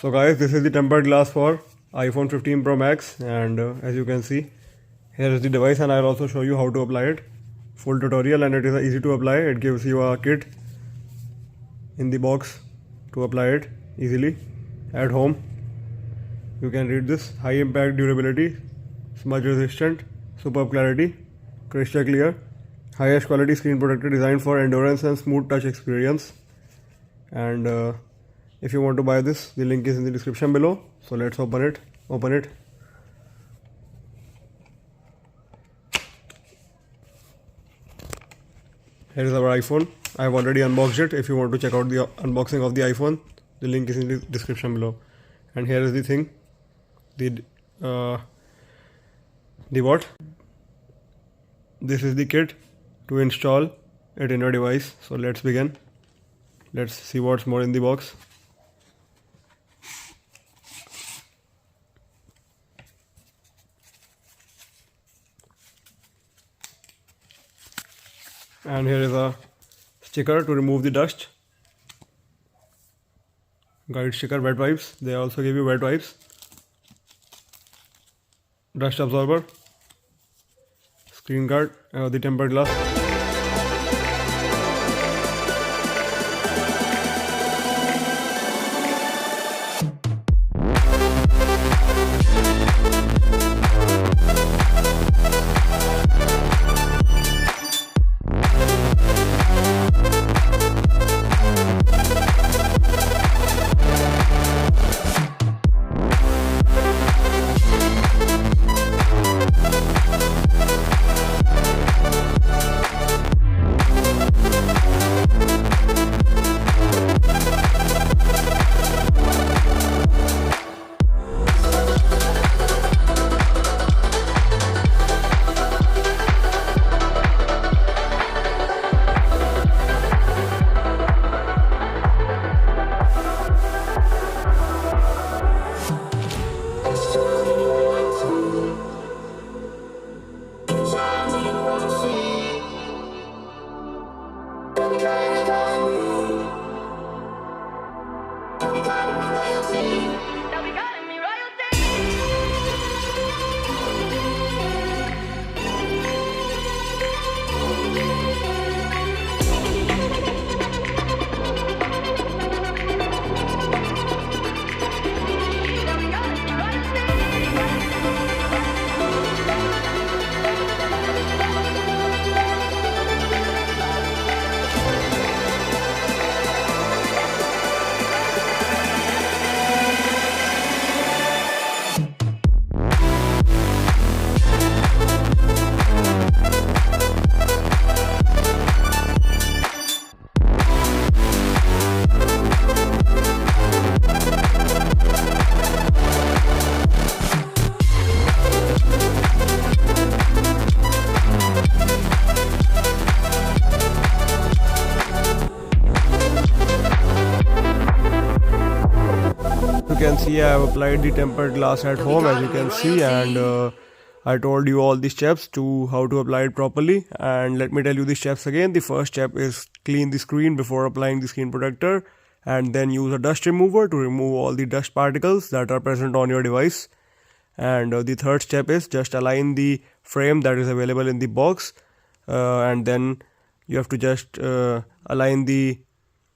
So guys, this is the tempered glass for iPhone 15 Pro Max, and as you can see, here is the device, and I'll also show you how to apply it. Full tutorial, and it is easy to apply. It gives you a kit in the box to apply it easily at home. You can read this: high impact durability, smudge resistant, superb clarity, crystal clear, highest quality screen protector designed for endurance and smooth touch experience. And if you want to buy this, the link is in the description below. So let's open it. Here is our iPhone. I have already unboxed it. If you want to check out the unboxing of the iPhone, the link is in the description below. And here is the thing, the what? This is the kit to install it in your device. So let's begin. Let's see what's more in the box. And here is a sticker to remove the dust. Guide sticker, wet wipes. They also give you wet wipes. Dust absorber. Screen guard. The tempered glass. You can see I have applied the tempered glass at home, as you can see, and I told you all the steps to how to apply it properly. And let me tell you the steps again. The first step is clean the screen before applying the screen protector, and then use a dust remover to remove all the dust particles that are present on your device. And the third step is just align the frame that is available in the box, and then you have to just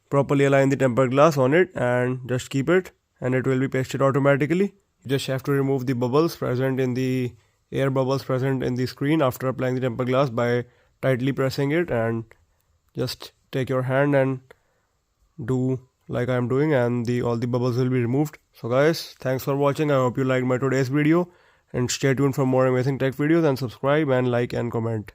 properly align the tempered glass on it, and just keep it, and it will be pasted automatically. You just have to remove the bubbles present in the air bubbles present in the screen after applying the tempered glass by tightly pressing it, and just take your hand and do like I am doing, and all the bubbles will be removed. So guys, thanks for watching. I hope you liked my today's video, and stay tuned for more amazing tech videos, and subscribe and like and comment.